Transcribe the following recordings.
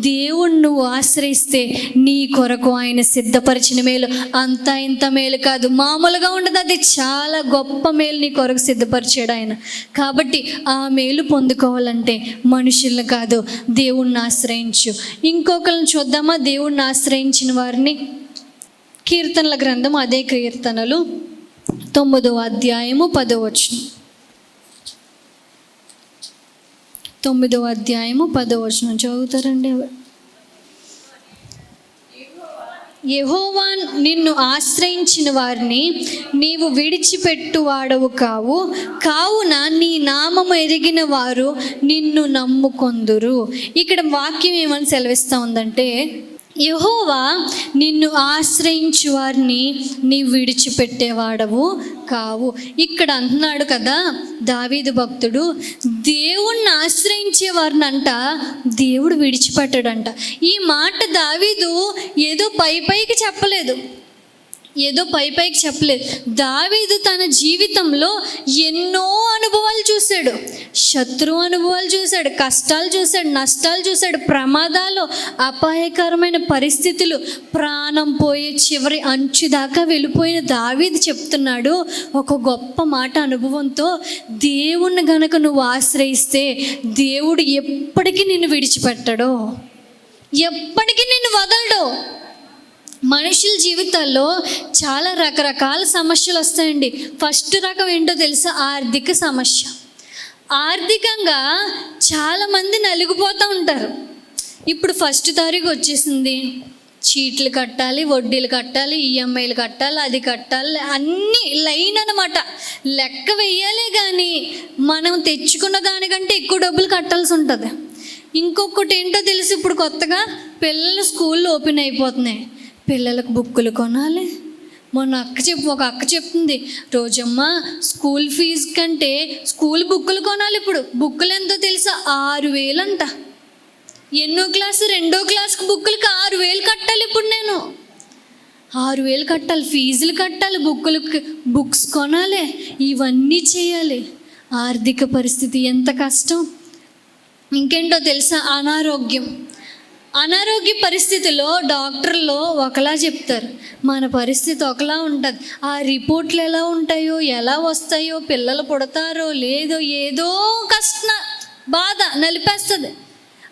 దేవుణ్ణి నువ్వు ఆశ్రయిస్తే నీ కొరకు ఆయన సిద్ధపరిచిన మేలు అంత ఇంత మేలు కాదు, మామూలుగా ఉండదు, అది చాలా గొప్ప మేలు నీ కొరకు సిద్ధపరిచాడు ఆయన. కాబట్టి ఆ మేలు పొందుకోవాలంటే మనుషులను కాదు, దేవుణ్ణి ఆశ్రయించు. ఇంకొకరిని చూద్దామా దేవుణ్ణి ఆశ్రయించిన వారిని? కీర్తనల గ్రంథం, అదే కీర్తనలు 9వ అధ్యాయము 10వ వచనం. 9వ అధ్యాయము 10వ వచనం చదువుతారండి. యెహోవా నిన్ను ఆశ్రయించిన వారిని నీవు విడిచిపెట్టువాడవు కావు, కావున నీ నామము ఎరిగిన వారు నిన్ను నమ్ముకొందురు. ఇక్కడ వాక్యం ఏమని సెలవిస్తూ ఉందంటే, యెహోవా నిన్ను ఆశ్రయించు వారిని నీవు విడిచిపెట్టేవాడవు కావు. ఇక్కడ అంటున్నాడు కదా దావీదు భక్తుడు, దేవుణ్ణి ఆశ్రయించే వారిని అంట దేవుడు విడిచిపెట్టాడంట. ఈ మాట దావీదు ఏదో పైకి చెప్పలేదు, దావీదు తన జీవితంలో ఎన్నో అనుభవాలు చూశాడు. శత్రు అనుభవాలు చూశాడు, కష్టాలు చూశాడు, నష్టాలు చూశాడు, ప్రమాదాలు, అపాయకరమైన పరిస్థితులు, ప్రాణం పోయే చివరి అంచు దాకా వెళ్ళిపోయిన దావీదు చెప్తున్నాడు ఒక గొప్ప మాట అనుభవంతో, దేవుణ్ణి గనక నువ్వు ఆశ్రయిస్తే దేవుడు ఎప్పటికీ నిన్ను విడిచిపెట్టడు, ఎప్పటికీ నిన్ను వదలడు. మనుషుల జీవితాల్లో చాలా రకరకాల సమస్యలు వస్తాయండి. ఫస్ట్ రకం ఏంటో తెలుసా? ఆర్థిక సమస్య. ఆర్థికంగా చాలామంది నలిగిపోతూ ఉంటారు. ఇప్పుడు 1వ తారీఖు వచ్చేసింది, చీట్లు కట్టాలి, వడ్డీలు కట్టాలి, ఈఎంఐలు కట్టాలి, అది కట్టాలి, అన్నీ లైన్ అనమాట. లెక్క వెయ్యాలే కానీ మనం తెచ్చుకున్న దానికంటే ఎక్కువ డబ్బులు కట్టాల్సి ఉంటుంది. ఇంకొకటి ఏంటో తెలుసు, ఇప్పుడు కొత్తగా పిల్లల స్కూళ్ళు ఓపెన్ అయిపోతున్నాయి, పిల్లలకు బుక్కులు కొనాలి. మొన్న ఒక అక్క చెప్తుంది, రోజమ్మ స్కూల్ ఫీజు కంటే స్కూల్ బుక్కులు కొనాలి. ఇప్పుడు బుక్కులు ఎంతో తెలుసా? 6,000 అంట. ఎన్నో క్లాసు? 2వ క్లాస్కి బుక్కులకి 6,000 కట్టాలి. ఇప్పుడు నేను 6,000 కట్టాలి, ఫీజులు కట్టాలి, బుక్స్ కొనాలి, ఇవన్నీ చేయాలి. ఆర్థిక పరిస్థితి ఎంత కష్టం. ఇంకేంటో తెలుసా? అనారోగ్య పరిస్థితిలో డాక్టర్లు ఒకలా చెప్తారు, మన పరిస్థితి ఒకలా ఉంటుంది. ఆ రిపోర్ట్లు ఎలా ఉంటాయో, ఎలా వస్తాయో, పిల్లలు పుడతారో లేదో, ఏదో బాధ నలిపేస్తుంది.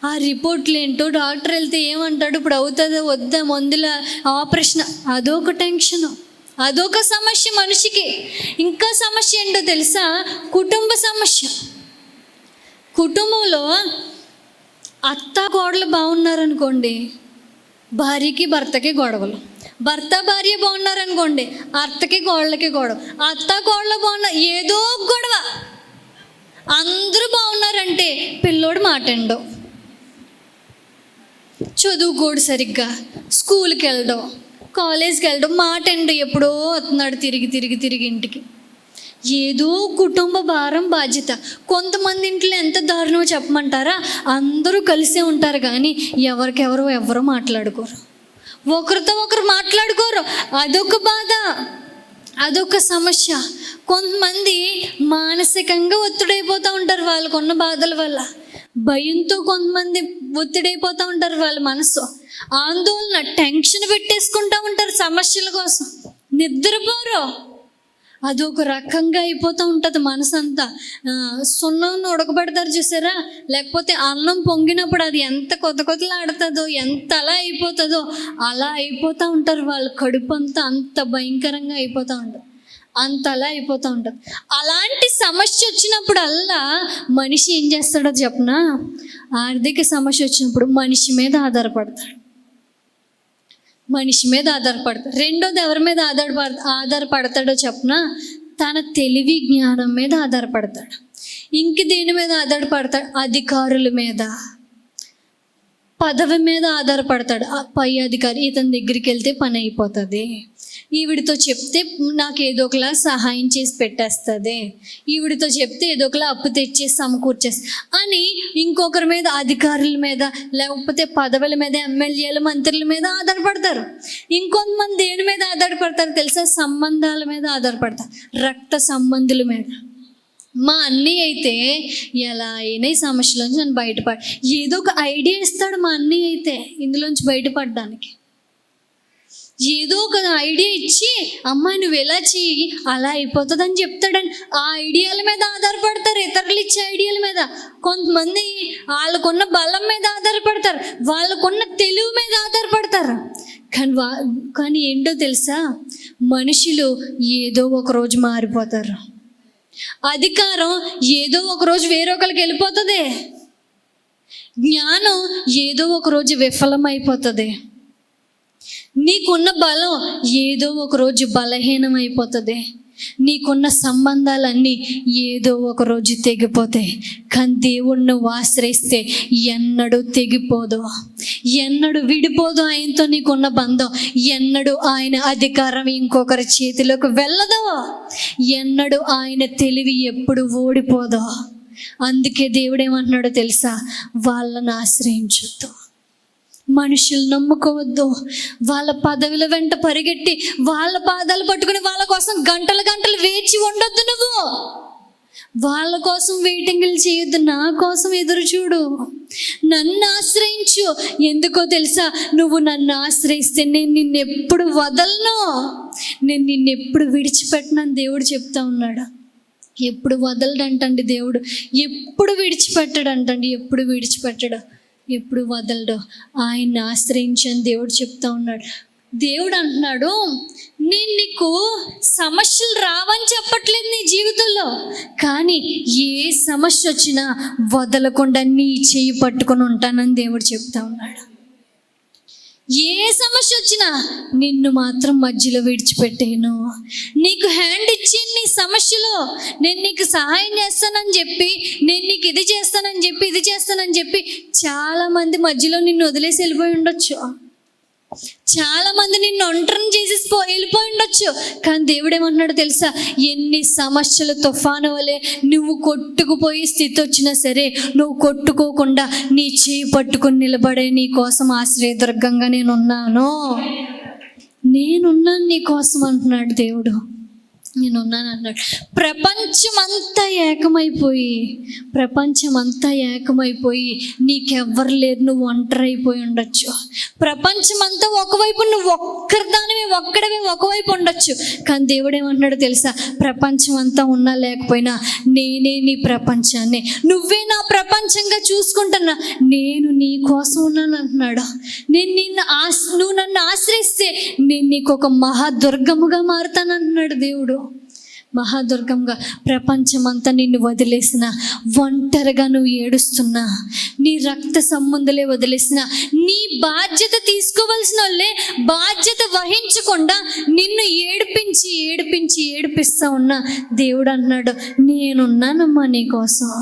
ఆ రిపోర్ట్లు ఏంటో, డాక్టర్ వెళ్తే ఏమంటాడు, ఇప్పుడు అవుతుందో వద్దా, మందుల ఆపరేషన్, అదొక టెన్షను, అదొక సమస్య మనిషికి. ఇంకా సమస్య ఏంటో తెలుసా? కుటుంబ సమస్య. కుటుంబంలో అత్త కోడలు బాగున్నారనుకోండి, భార్యకి భర్తకి గొడవలు. భర్త భార్య బాగున్నారనుకోండి, అత్తకి కోళ్ళకి గొడవ. అత్త కోళ్ళ ఏదో గొడవ. అందరూ బాగున్నారంటే పిల్లోడు మాటండో, చదువుకోడు సరిగ్గా, స్కూల్కి వెళ్ళడం, కాలేజ్కి వెళ్ళడం, మాటండో, ఎప్పుడో వస్తున్నాడు తిరిగి ఇంటికి. ఏదో కుటుంబ భారం, బాధ్యత. కొంతమంది ఇంట్లో ఎంత దారుణమో చెప్పమంటారా? అందరూ కలిసే ఉంటారు కానీ ఎవరు మాట్లాడుకోరు, ఒకరితో ఒకరు మాట్లాడుకోరు. అదొక బాధ, అదొక సమస్య. కొంతమంది మానసికంగా ఒత్తిడైపోతూ ఉంటారు వాళ్ళకున్న బాధల వల్ల. భయంతో కొంతమంది ఒత్తిడైపోతూ ఉంటారు, వాళ్ళ మనసు ఆందోళన, టెన్షన్ పెట్టేసుకుంటూ ఉంటారు సమస్యల కోసం, నిద్రపోరు. అదొక రకంగా అయిపోతూ ఉంటుంది మనసు అంతా. సున్నం ఉడకబెడతారు చూసారా, లేకపోతే అన్నం పొంగినప్పుడు అది ఎంత కొత్తలాడుతుందో, ఎంత అలా అయిపోతుందో, అలా అయిపోతూ ఉంటారు వాళ్ళు. కడుపు అంతా అంత భయంకరంగా అయిపోతూ ఉంటుంది, అంత అలా అయిపోతూ ఉంటుంది. అలాంటి సమస్య వచ్చినప్పుడల్లా మనిషి ఏం చేస్తాడో చెప్పనా? ఆర్థిక సమస్య వచ్చినప్పుడు మనిషి మీద ఆధారపడతాడు. రెండోది ఎవరి మీద ఆధారపడతాడో చెప్పనా? తన తెలివి జ్ఞానం మీద ఆధారపడతాడు. ఇంక దేని మీద ఆధారపడతాడు? అధికారుల మీద, పదవి మీద ఆధారపడతాడు. పై అధికారి ఇతని దగ్గరికి వెళ్తే పని అయిపోతుంది, ఈవిడితో చెప్తే నాకు ఏదో ఒకలా సహాయం చేసి పెట్టేస్తుంది, ఈవిడితో చెప్తే ఏదో ఒకలా అప్పు తెచ్చేసి సమకూర్చేసి అని ఇంకొకరి మీద, అధికారుల మీద, లేకపోతే పదవుల మీద, ఎమ్మెల్యేలు, మంత్రుల మీద ఆధారపడతారు. ఇంకొంతమంది దేని మీద ఆధారపడతారు తెలుసా? సంబంధాల మీద ఆధారపడతారు, రక్త సంబంధుల మీద. మా అన్నయ్య అయితే ఎలా అయినా ఈ సమస్యలోంచి నన్ను ఏదో ఒక ఐడియా ఇస్తాడు మా అన్నయ్య అయితే ఇందులోంచి బయటపడడానికి. ఏదో ఒక ఐడియా ఇచ్చి అమ్మాయి నువ్వు ఎలా చెయ్యి అలా అయిపోతుంది అని చెప్తాడని ఆ ఐడియాల మీద ఆధారపడతారు. ఇతరులు ఇచ్చే ఐడియాల మీద. కొంతమంది వాళ్ళకున్న బలం మీద ఆధారపడతారు, వాళ్ళకున్న తెలివి మీద ఆధారపడతారు. కానీ ఏంటో తెలుసా, మనుషులు ఏదో ఒక రోజు మారిపోతారు. అధికారం ఏదో ఒక రోజు వేరొకరికి వెళ్ళిపోతుంది. జ్ఞానం ఏదో ఒక రోజు విఫలమైపోతుంది. నీకున్న బలం ఏదో ఒక రోజు బలహీనం అయిపోతుంది. నీకున్న సంబంధాలన్నీ ఏదో ఒక రోజు తెగిపోతాయి. కానీ దేవుణ్ణి నువ్వు ఆశ్రయిస్తే ఎన్నడూ తెగిపోదు, ఎన్నడూ విడిపోదు. ఆయనతో నీకున్న బంధం ఎన్నడూ ఆయన అధికారం ఇంకొకరి చేతిలోకి వెళ్ళదు. ఎన్నడూ ఆయన తెలివి ఎప్పుడు ఓడిపోదు. అందుకే దేవుడు ఏమంటున్నాడో తెలుసా, వాళ్ళని ఆశ్రయించొద్దు, మనుషులు నమ్ముకోవద్దు. వాళ్ళ పదవుల వెంట పరిగెట్టి వాళ్ళ పాదాలు పట్టుకుని వాళ్ళ కోసం గంటలు గంటలు వేచి ఉండొద్దు. నువ్వు వాళ్ళ కోసం వెయిటింగ్లు చేయొద్దు, నా కోసం ఎదురు చూడు, నన్ను ఆశ్రయించు. ఎందుకో తెలుసా, నువ్వు నన్ను ఆశ్రయిస్తే నేను నిన్నెప్పుడు వదలను, నేను నిన్నెప్పుడు విడిచిపెట్టనని దేవుడు చెప్తా ఉన్నాడు. ఎప్పుడు వదలడంటండి దేవుడు, ఎప్పుడు విడిచిపెట్టడంటండి, ఎప్పుడు విడిచిపెట్టడు, ఎప్పుడు వదలడు. ఆయన్ని ఆశ్రయించని దేవుడు చెప్తా ఉన్నాడు. దేవుడు అంటున్నాడు, నేను నీకు సమస్యలు రావని చెప్పట్లేదు నీ జీవితంలో, కానీ ఏ సమస్య వచ్చినా వదలకుండా నీ చెయ్యి పట్టుకొని ఉంటానని దేవుడు చెప్తా ఉన్నాడు. ఏ సమస్య వచ్చినా నిన్ను మాత్రం మధ్యలో విడిచిపెట్టేను. నీకు హ్యాండ్ ఇచ్చి నీ సమస్యలో నేను నీకు సహాయం చేస్తానని చెప్పి, నేను నీకు ఇది చేస్తానని చెప్పి చాలామంది మధ్యలో నిన్ను వదిలేసి వెళ్ళిపోయి ఉండొచ్చు. చాలామంది నిన్ను ఒంటరిని చేసేసి వెళ్ళిపోయి ఉండొచ్చు. కానీ దేవుడు ఏమంటున్నాడు తెలుసా, ఎన్ని సమస్యలు తుఫాను వలె నువ్వు కొట్టుకుపోయే స్థితి వచ్చినా సరే నువ్వు కొట్టుకోకుండా నీ చేయి పట్టుకుని నిలబడే నీ కోసం ఆశ్రయదుర్గంగా నేనున్నాను నీ కోసం అంటున్నాడు దేవుడు. నేనున్నాను అన్నాడు. ప్రపంచమంతా ఏకమైపోయి నీకెవ్వరు లేరు, నువ్వు ఒంటరి అయిపోయి ఉండొచ్చు. ప్రపంచమంతా ఒకవైపు, నువ్వు ఒక్కడవే ఒకవైపు ఉండొచ్చు. కానీ దేవుడు ఏమంటున్నాడు తెలుసా, ప్రపంచం అంతా ఉన్నా లేకపోయినా నేనే నీ ప్రపంచాన్ని, నువ్వే నా ప్రపంచంగా చూసుకుంటున్నా, నేను నీ కోసం ఉన్నాను అంటున్నాడు. నువ్వు నన్ను ఆశ్రయిస్తే నేను నీకు ఒక మహాదుర్గముగా మారుతాను అంటున్నాడు దేవుడు. మహాదుర్గంగా. ప్రపంచమంతా నిన్ను వదిలేసిన, ఒంటరిగా నువ్వు ఏడుస్తున్నా, నీ రక్త సంబంధులే వదిలేసిన, నీ బాధ్యత తీసుకోవాల్సిన వాళ్ళే బాధ్యత వహించకుండా నిన్ను ఏడిపిస్తా ఉన్నా దేవుడు అన్నాడు, నేనున్నానమ్మా నీ కోసం.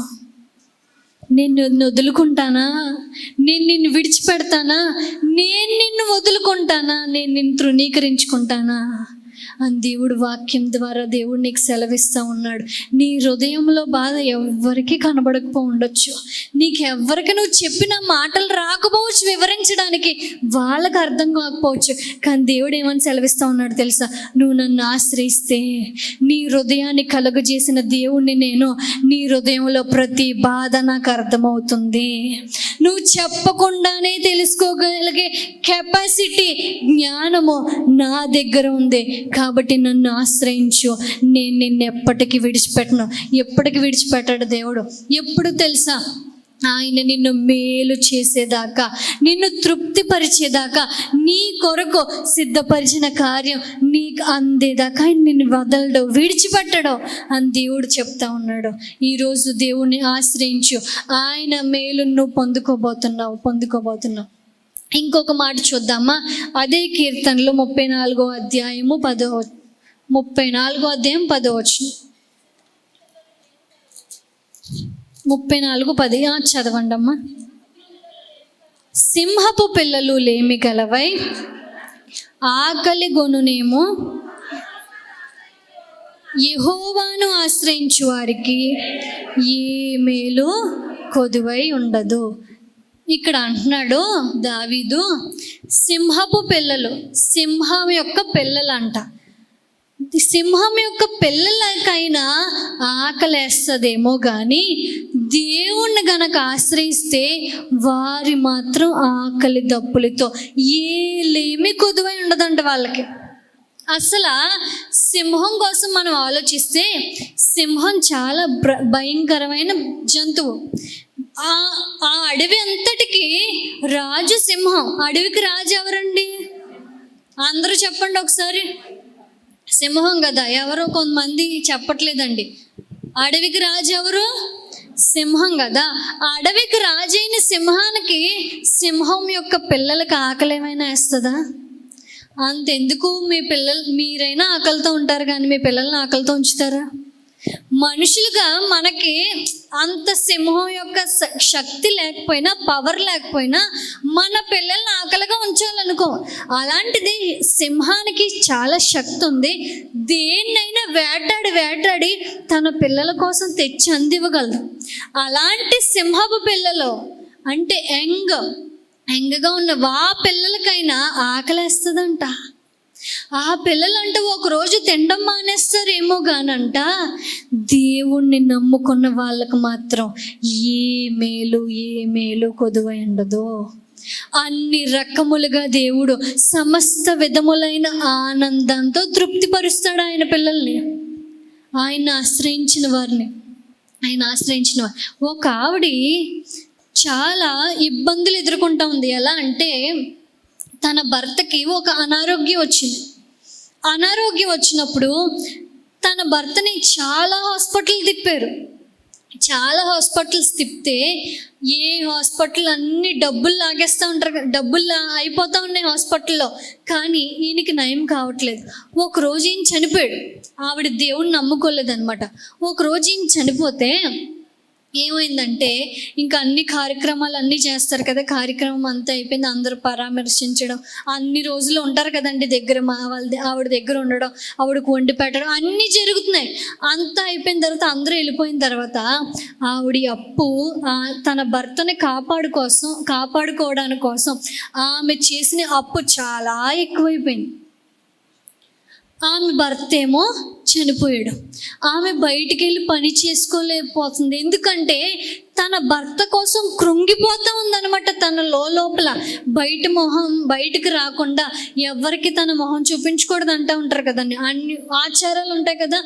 నేను నిన్ను వదులుకుంటానా? నేను నిన్ను విడిచిపెడతానా? నేను నిన్ను వదులుకుంటానా? నేను నిన్ను తృణీకరించుకుంటానా అని దేవుడు వాక్యం ద్వారా దేవుడు నీకు సెలవిస్తూ ఉన్నాడు. నీ హృదయంలో బాధ ఎవ్వరికీ కనబడకపో ఉండొచ్చు, నీకెవ్వరికి నువ్వు చెప్పిన మాటలు రాకపోవచ్చు, వివరించడానికి వాళ్ళకి అర్థం కాకపోవచ్చు. కానీ దేవుడు ఏమని సెలవిస్తూ ఉన్నాడు తెలుసా, నువ్వు నన్ను ఆశ్రయిస్తే నీ హృదయాన్ని కలుగజేసిన దేవుణ్ణి నేను, నీ హృదయంలో ప్రతి బాధ నాకు అర్థమవుతుంది. నువ్వు చెప్పకుండానే తెలుసుకోగలిగే కెపాసిటీ, జ్ఞానము నా దగ్గర ఉంది. కాబట్టి నన్ను ఆశ్రయించు, నేను నిన్ను ఎప్పటికీ విడిచిపెట్టాడు దేవుడు. ఎప్పుడు తెలుసా, ఆయన నిన్ను మేలు చేసేదాకా, నిన్ను తృప్తిపరిచేదాకా, నీ కొరకు సిద్ధపరిచిన కార్యం నీకు అందేదాకా ఆయన నిన్ను వదలడు, విడిచిపెట్టడు అని దేవుడు చెప్తా ఉన్నాడు. ఈరోజు దేవుణ్ణి ఆశ్రయించు, ఆయన మేలు నువ్వు పొందుకోబోతున్నావు. ఇంకొక మాట చూద్దామా, అదే కీర్తనలో 34వ అధ్యాయము 10వ 34:10 చదవండి అమ్మా. సింహపు పిల్లలు లేమి గలవై ఆకలి గొనునేమో, యెహోవాను ఆశ్రయించు వారికి ఏ మేలు కొదువై ఉండదు. ఇక్కడ అంటున్నాడు దావీదు, సింహపు పిల్లలు, సింహం యొక్క పిల్లలంట. సింహం యొక్క పిల్లలకైనా ఆకలేస్తుందేమో కానీ దేవుణ్ణి గనక ఆశ్రయిస్తే వారి మాత్రం ఆకలి దప్పులతో ఏలేమి కొదువై ఉండదంట వాళ్ళకి. అసలు సింహం కోసం మనం ఆలోచిస్తే సింహం చాలా భయంకరమైన జంతువు. ఆ అడవి అంతటికి రాజు సింహం. అడవికి రాజు ఎవరండి? అందరూ చెప్పండి ఒకసారి. సింహం కదా. ఎవరో కొంతమంది చెప్పట్లేదండి. అడవికి రాజు ఎవరు? సింహం కదా. అడవికి రాజైన సింహానికి సింహం యొక్క పిల్లలకి ఆకలి ఏమైనా వేస్తుందా? అంతెందుకు, మీరైనా ఆకలితో ఉంటారు కానీ మీ పిల్లల్ని ఆకలితో ఉంచుతారా? మనుషులుగా మనకి అంత సింహం యొక్క శక్తి లేకపోయినా, పవర్ లేకపోయినా మన పిల్లల్ని ఆకలిగా ఉంచాలనుకో. అలాంటిది సింహానికి చాలా శక్తి ఉంది. దేన్నైనా వేటాడి తన పిల్లల కోసం తెచ్చి అందివ్వగలదు. అలాంటి సింహపు పిల్లలు అంటే యంగ్గా ఉన్న పిల్లలకైనా ఆకలేస్తుందంట. ఆ పిల్లలంటే ఒకరోజు తినడం మానేస్తారేమో కానంట, దేవుణ్ణి నమ్ముకున్న వాళ్ళకు మాత్రం ఏ మేలు కొదువై ఉండదు. అన్ని రకములుగా దేవుడు సమస్త విధములైన ఆనందంతో తృప్తిపరుస్తాడు ఆయన పిల్లల్ని, ఆయన ఆశ్రయించిన వారిని. ఒక ఆవిడ చాలా ఇబ్బందులు ఎదుర్కొంటా ఉంది. ఎలా అంటే తన భర్తకి ఒక అనారోగ్యం వచ్చినప్పుడు తన భర్తని చాలా హాస్పిటల్స్ తిప్పితే ఏ హాస్పిటల్ అన్ని డబ్బులు లాగేస్తూ ఉంటారు, డబ్బులు అయిపోతూ ఉన్నాయి హాస్పిటల్లో. కానీ ఈయనకి నయం కావట్లేదు. ఒకరోజు ఈయన చనిపోయాడు. ఆవిడ దేవుణ్ణి నమ్ముకోలేదన్నమాట. ఒకరోజు ఈయన చనిపోతే ఏమైందంటే, ఇంకా అన్ని కార్యక్రమాలు అన్నీ చేస్తారు కదా, కార్యక్రమం అంతా అయిపోయింది. అందరూ పరామర్శించడం, అన్ని రోజులు ఉంటారు కదండి దగ్గర, ఆవిడ దగ్గర ఉండడం, ఆవిడకు వండి పెట్టడం అన్నీ జరుగుతున్నాయి. అంతా అయిపోయిన తర్వాత అందరూ వెళ్ళిపోయిన తర్వాత ఆవిడ అప్పు తన భర్తని కాపాడుకోవడానికి కోసం ఆమె చేసిన అప్పు చాలా ఎక్కువైపోయింది. ఆమె భర్త ఏమో చనిపోయాడు. ఆమె బయటికి వెళ్ళి పని చేసుకోలేకపోతుంది. ఎందుకంటే తన భర్త కోసం కృంగిపోతూ ఉందన్నమాట. తన లోపల బయటకు రాకుండా ఎవరికి తన మొహం చూపించకూడదు అంటూ ఉంటారు కదండి. అన్ని ఆచారాలు ఉంటాయి కదా,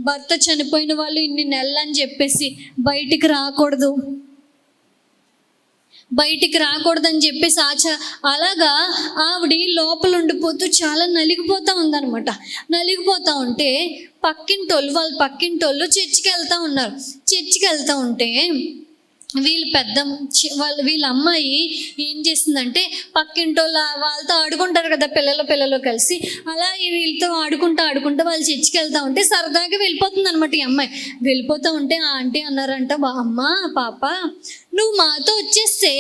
భర్త చనిపోయిన వాళ్ళు ఇన్ని నెలలు అని చెప్పేసి బయటికి రాకూడదని చెప్పేసి అలాగా ఆవిడ లోపల ఉండిపోతూ చాలా నలిగిపోతూ ఉందన్నమాట. నలిగిపోతూ ఉంటే వాళ్ళ పక్కింటోళ్ళు చర్చికి వెళ్తూ ఉంటే వీళ్ళ అమ్మాయి ఏం చేసిందంటే, వాళ్ళతో ఆడుకుంటారు కదా పిల్లలు కలిసి, అలా వీళ్ళతో ఆడుకుంటా వాళ్ళు చర్చికి వెళ్తూ ఉంటే సరదాగా వెళ్ళిపోతుంది అనమాట. ఈ అమ్మాయి వెళ్ళిపోతూ ఉంటే ఆంటీ అన్నారంట, అమ్మ పాప నువ్వు మాతో వచ్చేస్తే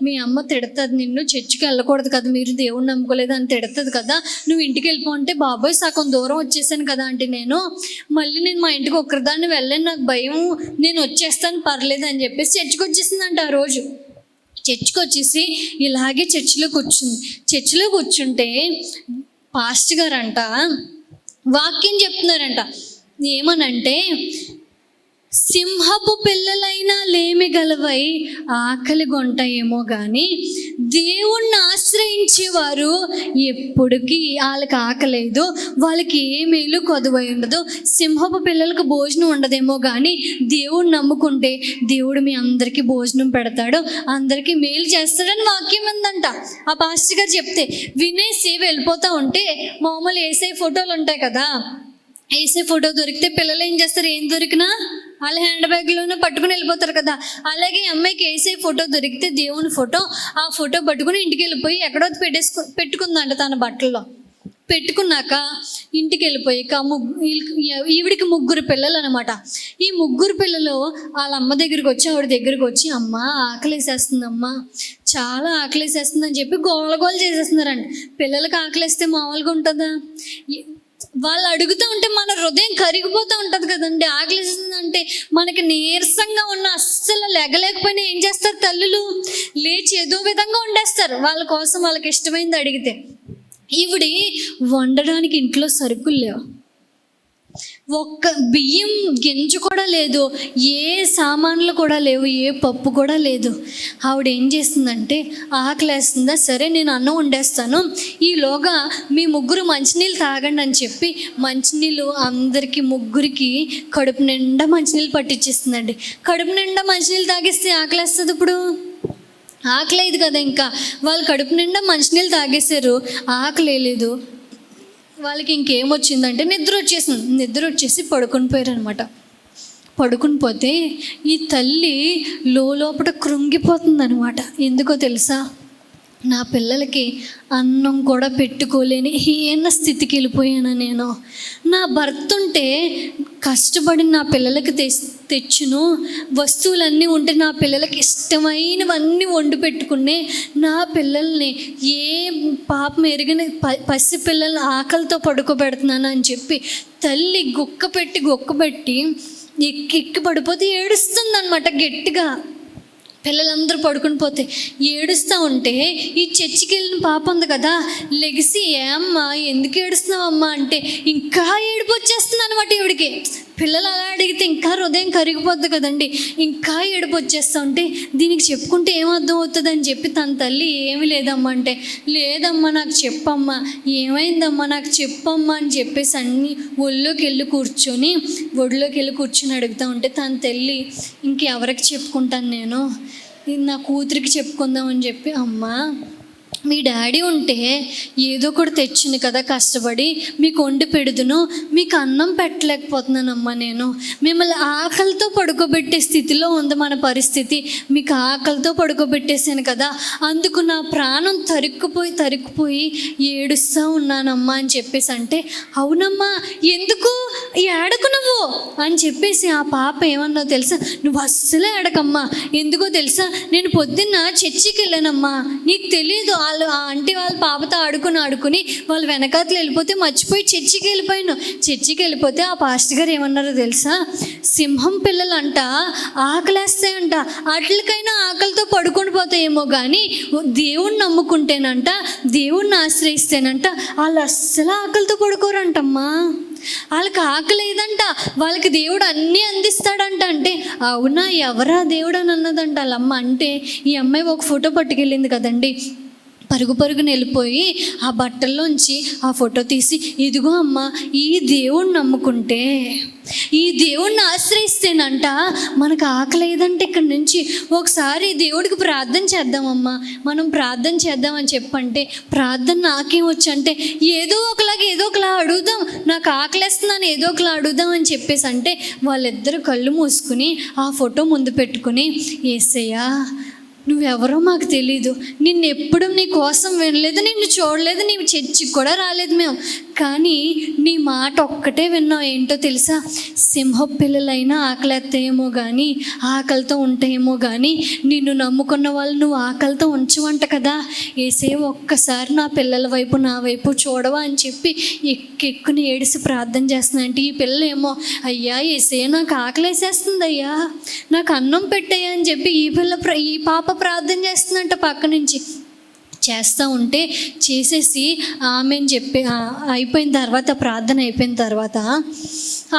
మీ అమ్మ తిడుతుంది, నిన్ను చర్చికి వెళ్ళకూడదు కదా, మీరు దేవుణ్ణి నమ్ముకోలేదు అని తిడుతుంది కదా, నువ్వు ఇంటికి వెళ్ళిపోంటే, బాబోయ్ సగం దూరం వచ్చేసాను కదా అంటే మళ్ళీ నేను మా ఇంటికి ఒక్కరిదాన్ని వెళ్ళాను, నాకు భయం, నేను వచ్చేస్తాను పర్లేదు అని చెప్పేసి చర్చికి వచ్చేసిందంట. ఆ రోజు చర్చికి వచ్చేసి ఇలాగే చర్చిలో కూర్చుంటే పాస్టర్ గారంట వాక్యం చెప్తున్నారంట. ఏమనంటే, సింహపు పిల్లలైనా లేమి గలవై ఆకలి గొంటాయేమో కానీ దేవుణ్ణి ఆశ్రయించేవారు ఎప్పటికీ వాళ్ళకి ఆకలేదు, వాళ్ళకి ఏ మేలు కొదువై ఉండదు. సింహపు పిల్లలకు భోజనం ఉండదేమో కానీ దేవుణ్ణి నమ్ముకుంటే దేవుడు మీ అందరికీ భోజనం పెడతాడు, అందరికీ మేలు చేస్తాడని వాక్యం ఉందంట. ఆ పాస్టర్ గారు చెప్తే వినేసి వెళ్ళిపోతూ ఉంటే, మామూలు ఏసై ఫోటోలు ఉంటాయి కదా, ఏసై ఫోటో దొరికితే పిల్లలు ఏం చేస్తారు, ఏం దొరికినా వాళ్ళ హ్యాండ్ బ్యాగ్లోనే పట్టుకుని వెళ్ళిపోతారు కదా. అలాగే అమ్మాయికి ఏసై ఫోటో దొరికితే, దేవుని ఫోటో, ఆ ఫోటో పట్టుకుని ఇంటికి వెళ్ళిపోయి ఎక్కడో పెట్టుకుందంట తన బట్టల్లో. పెట్టుకున్నాక ఇంటికి వెళ్ళిపోయాక ఈవిడికి 3 పిల్లలు అనమాట. ఈ 3 పిల్లలు వాళ్ళ అమ్మ దగ్గరికి వచ్చి అమ్మ ఆకలేసేస్తుందమ్మా, చాలా ఆకలేసేస్తుందని చెప్పి గోల చేసేస్తున్నారండి. పిల్లలకి ఆకలేస్తే మామూలుగా ఉంటుందా? వాళ్ళు అడుగుతూ ఉంటే మన హృదయం కరిగిపోతూ ఉంటుంది కదండి. ఆకలిస్తుందంటే మనకి నీరసంగా ఉన్న, అస్సలు లెగలేకపోయినా ఏం చేస్తారు తల్లులు, లేచి ఏదో విధంగా వండేస్తారు వాళ్ళ కోసం, వాళ్ళకి ఇష్టమైంది అడిగితే. ఈవిడి వండడానికి ఇంట్లో సరుకులు లేవు, ఒక్క బియ్యం గింజ కూడా లేదు, ఏ సామాన్లు కూడా లేవు, ఏ పప్పు కూడా లేదు. ఆవిడ ఏం చేస్తుందంటే, ఆకలేస్తుందా, సరే నేను అన్నం వండేస్తాను, ఈలోగా మీ ముగ్గురు మంచినీళ్ళు తాగండి అని చెప్పి మంచినీళ్ళు అందరికీ ముగ్గురికి కడుపు నిండా మంచినీళ్ళు పట్టించేస్తుందండి. కడుపు నిండా మంచినీళ్ళు తాగిస్తే ఆకలేస్తుంది. ఇప్పుడు ఆకలేదు కదా, ఇంకా వాళ్ళు కడుపు నిండా మంచినీళ్ళు తాగేశారు, ఆకలి లేదు. వాళ్ళకి ఇంకేమొచ్చిందంటే నిద్ర వచ్చేసి పడుకొని పోయారు అనమాట. పడుకుని పోతే ఈ తల్లి లోపల కృంగిపోతుంది అనమాట. ఎందుకో తెలుసా, నా పిల్లలకి అన్నం కూడా పెట్టుకోలేని హీన స్థితికి వెళ్ళిపోయాను నేను. నా భర్త ఉంటే కష్టపడి నా పిల్లలకి తెచ్చును, వస్తువులన్నీ ఉంటే నా పిల్లలకి ఇష్టమైనవన్నీ వండి పెట్టుకునే నా పిల్లల్ని ఏ పాపం ఎరిగిన పసి పిల్లల్ని ఆకలితో పడుకోబెడుతున్నాను అని చెప్పి తల్లి గుక్క పెట్టి ఎక్కి పడిపోతే ఏడుస్తుంది అనమాట గట్టిగా. పిల్లలందరూ పడుకుని పోతే ఏడుస్తూ ఉంటే ఈ చర్చికి వెళ్ళిన పాప ఉంది కదా, లెగిసి ఏమ్మా ఎందుకు ఏడుస్తున్నావమ్మా అంటే ఇంకా ఏడుపు వచ్చేస్తుంది అనమాట ఈవిడికి. పిల్లలు అలా అడిగితే ఇంకా హృదయం కరిగిపోద్ది కదండి, ఇంకా ఏడుపు వచ్చేస్తూ ఉంటే దీనికి చెప్పుకుంటే ఏమర్థం అవుతుంది అని చెప్పి తన తల్లి ఏమీ లేదమ్మా అంటే, లేదమ్మా నాకు చెప్పమ్మా, ఏమైందమ్మా నాకు చెప్పమ్మా అని చెప్పేసి అన్నీ ఒళ్ళోకి వెళ్ళి కూర్చొని అడుగుతూ ఉంటే తన తల్లి ఇంకెవరికి చెప్పుకుంటాను నేను, నా కూతురికి చెప్పుకుందామని చెప్పి, అమ్మా మీ డాడీ ఉంటే ఏదో ఒకటి తెచ్చింది కదా కష్టపడి, మీకు వండి పెడుదును, మీకు అన్నం పెట్టలేకపోతున్నానమ్మా నేను. మిమ్మల్ని ఆకలితో పడుకోబెట్టే స్థితిలో ఉంది మన పరిస్థితి, మీకు ఆకలితో పడుకోబెట్టేసాను కదా, అందుకు నా ప్రాణం తరుక్కుపోయి ఏడుస్తూ ఉన్నానమ్మా అని చెప్పేసి అంటే, అవునమ్మా ఎందుకు ఏడకు నువ్వు అని చెప్పేసి ఆ పాప ఏమన్నా తెలుసా, నువ్వు అస్సలే ఏడకమ్మా, ఎందుకో తెలుసా నేను పొద్దున్న చర్చికి వెళ్ళానమ్మా, నీకు తెలియదు, వాళ్ళు ఆ ఆంటీ వాళ్ళ పాపతో ఆడుకుని వాళ్ళు వెనకాతలు వెళ్ళిపోతే మర్చిపోయి చర్చికి వెళ్ళిపోతే ఆ పాస్టర్ గారు ఏమన్నారో తెలుసా, సింహం పిల్లలంట ఆకలేస్తాయంట, వాటికైనా ఆకలితో పడుకొని పోతాయేమో కానీ దేవుణ్ణి నమ్ముకుంటేనంట, దేవుణ్ణి ఆశ్రయిస్తేనంట వాళ్ళు అస్సలు ఆకలితో పడుకోరంటమ్మా. వాళ్ళకి ఆకలి లేదంట, వాళ్ళకి దేవుడు అన్నీ అందిస్తాడంట. అంటే అవునా, ఎవరా దేవుడు అని అన్నదంట వాళ్ళమ్మ. అంటే ఈ అమ్మాయి ఒక ఫోటో పట్టుకెళ్ళింది కదండి, పరుగున వెళ్ళిపోయి ఆ బట్టల్లోంచి ఆ ఫోటో తీసి, ఇదిగో అమ్మ ఈ దేవుణ్ణి నమ్ముకుంటే, ఈ దేవుణ్ణి ఆశ్రయిస్తేనంట మనకు ఆకలి లేదంటే ఇక్కడి నుంచి ఒకసారి దేవుడికి ప్రార్థన చేద్దామమ్మా, మనం ప్రార్థన చేద్దామని చెప్పంటే, ప్రార్థన నాకేం వచ్చు అంటే ఏదో ఒకలా అడుగుదాం, నాకు ఆకలిస్తున్నాను ఏదో ఒకలా అడుగుదాం అని చెప్పేసి అంటే వాళ్ళిద్దరూ కళ్ళు మూసుకుని ఆ ఫోటో ముందు పెట్టుకుని, యేసయ్యా నువ్వెవరో మాకు తెలీదు, నిన్ను ఎప్పుడు నీ కోసం వినలేదు, నిన్ను చూడలేదు, నీవు చర్చికి కూడా రాలేదు మేము, కానీ నీ మాట ఒక్కటే విన్నాం. ఏంటో తెలుసా, సింహపు పిల్లలైనా ఆకలేస్తాయేమో కానీ, ఆకలితో ఉంటాయేమో కానీ నిన్ను నమ్ముకున్న వాళ్ళు నువ్వు ఆకలితో ఉంచవంట కదా, ఏసే ఒక్కసారి నా పిల్లల వైపు నా వైపు చూడవా అని చెప్పి ఎక్కుని ఏడిసి ప్రార్థన చేస్తున్నాయంటే, ఈ పిల్లలేమో అయ్యా ఏసే నాకు ఆకలేసేస్తుంది అయ్యా, నాకు అన్నం పెట్టయ్యా అని చెప్పి ఈ పాప ప్రార్థన చేస్తుందంట. పక్క నుంచి చేస్తూ ఉంటే చేసేసి ఆమెను చెప్పి అయిపోయిన తర్వాత, ప్రార్థన అయిపోయిన తర్వాత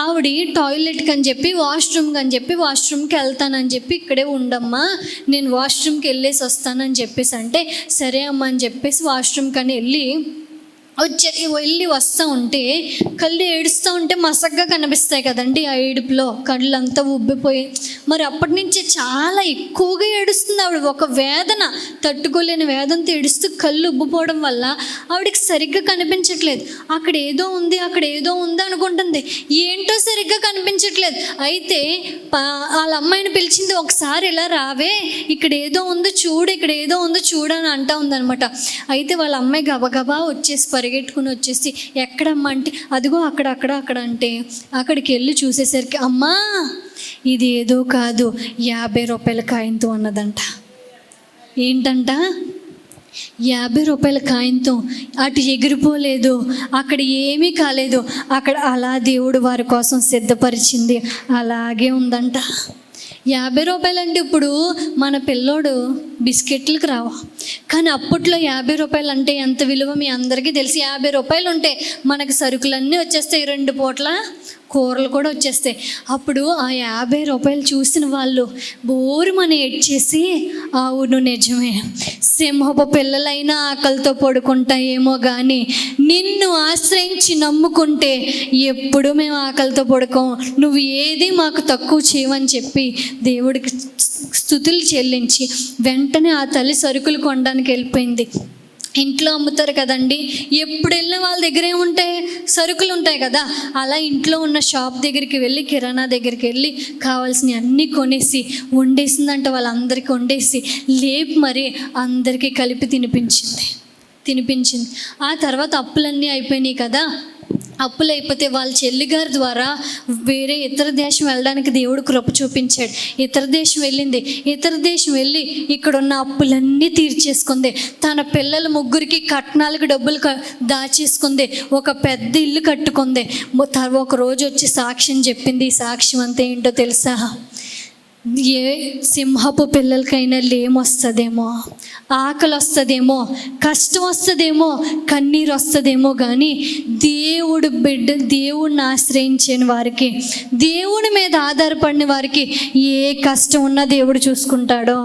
ఆవిడ టాయిలెట్కి అని చెప్పి వాష్రూమ్కి వెళ్తానని చెప్పి, ఇక్కడే ఉండమ్మా నేను వాష్రూమ్కి వెళ్ళేసి వస్తానని చెప్పేసి అంటే, సరే అమ్మ అని చెప్పేసి వాష్రూమ్కి అని వెళ్ళి వస్తూ ఉంటే కళ్ళు ఏడుస్తూ ఉంటే మసగ్గా కనిపిస్తాయి కదండి, ఆ ఏడుపులో కళ్ళు అంతా ఉబ్బిపోయి. మరి అప్పటి నుంచి చాలా ఎక్కువగా ఏడుస్తుంది ఆవిడ, ఒక వేదన తట్టుకోలేని వేదనతో ఏడుస్తూ కళ్ళు ఉబ్బిపోవడం వల్ల ఆవిడకి సరిగ్గా కనిపించట్లేదు. అక్కడ ఏదో ఉంది అనుకుంటుంది, ఏంటో సరిగ్గా కనిపించట్లేదు. అయితే వాళ్ళ అమ్మాయిని పిలిచింది, ఒకసారి ఇలా రావే, ఇక్కడ ఏదో ఉందో చూడు అని అంటా ఉందనమాట. అయితే వాళ్ళ అమ్మాయి గబగబా పరిగెట్టుకుని వచ్చేసి ఎక్కడమ్మా అంటే, అదిగో అక్కడ అంటే అక్కడికి వెళ్ళి చూసేసరికి, అమ్మా ఇది ఏదో కాదు 50 రూపాయల కాయంతో ఉన్నదంట. ఏంటంట, 50 రూపాయల కాయంతో. అటు ఎగిరిపోలేదు, అక్కడ ఏమీ కాలేదు, అక్కడ అలా దేవుడు వారి కోసం సిద్ధపరిచింది అలాగే ఉందంట. 50 రూపాయలు అంటే ఇప్పుడు మన పిల్లోడు బిస్కెట్లకు రావు. కానీ అప్పట్లో 50 రూపాయలు అంటే ఎంత విలువ మీ అందరికీ తెలిసి. 50 రూపాయలు ఉంటే మనకు సరుకులన్నీ వచ్చేస్తాయి, 2 పూట్ల కూరలు కూడా వచ్చేస్తాయి. అప్పుడు ఆ 50 రూపాయలు చూసిన వాళ్ళు బోరుమని ఏడ్చేసి, అవును నిజమే, సింహపు పిల్లలైనా ఆకలితో పడుకుంటాయేమో కానీ నిన్ను ఆశ్రయించి నమ్ముకుంటే ఎప్పుడు మేము ఆకలితో పడుకోం, నువ్వు ఏది మాకు తక్కువ చేయవని చెప్పి దేవుడికి స్తుతులు చెల్లించి వెంటనే ఆ తల్లి సరుకులు కొనడానికి వెళ్ళిపోయింది. ఇంట్లో అమ్ముతారు కదండి, ఎప్పుడు వెళ్ళిన వాళ్ళ దగ్గర ఏముంటాయి, సరుకులు ఉంటాయి కదా. అలా ఇంట్లో ఉన్న షాప్ దగ్గరికి వెళ్ళి, కిరాణా దగ్గరికి వెళ్ళి కావాల్సినవి అన్నీ కొనేసి వండేసిందంట. వాళ్ళందరికీ వండేసి లేపి మరి అందరికీ కలిపి తినిపించింది. ఆ తర్వాత అప్పులన్నీ అయిపోయినాయి కదా. అప్పులు అయిపోతే వాళ్ళ చెల్లిగారి ద్వారా వేరే ఇతర దేశం వెళ్ళడానికి దేవుడు కృప చూపించాడు. ఇతర దేశం వెళ్ళి ఇక్కడున్న అప్పులన్నీ తీర్చేసుకుంది. తన పిల్లల 3కి కట్నాలకు డబ్బులు దాచేసుకుంది. ఒక పెద్ద ఇల్లు కట్టుకుంది. ఒక రోజు వచ్చి సాక్ష్యం చెప్పింది. ఈ సాక్ష్యం అంతా ఏంటో తెలుసా? ఏ సింహపు పిల్లలకైనా లేమొస్తుందేమో, ఆకలి వస్తుందేమో, కష్టం వస్తుందేమో, కన్నీరు వస్తుందేమో, కానీ దేవుడిని ఆశ్రయించిన వారికి, దేవుడి మీద ఆధారపడిన వారికి ఏ కష్టం ఉన్నా దేవుడు చూసుకుంటాడో.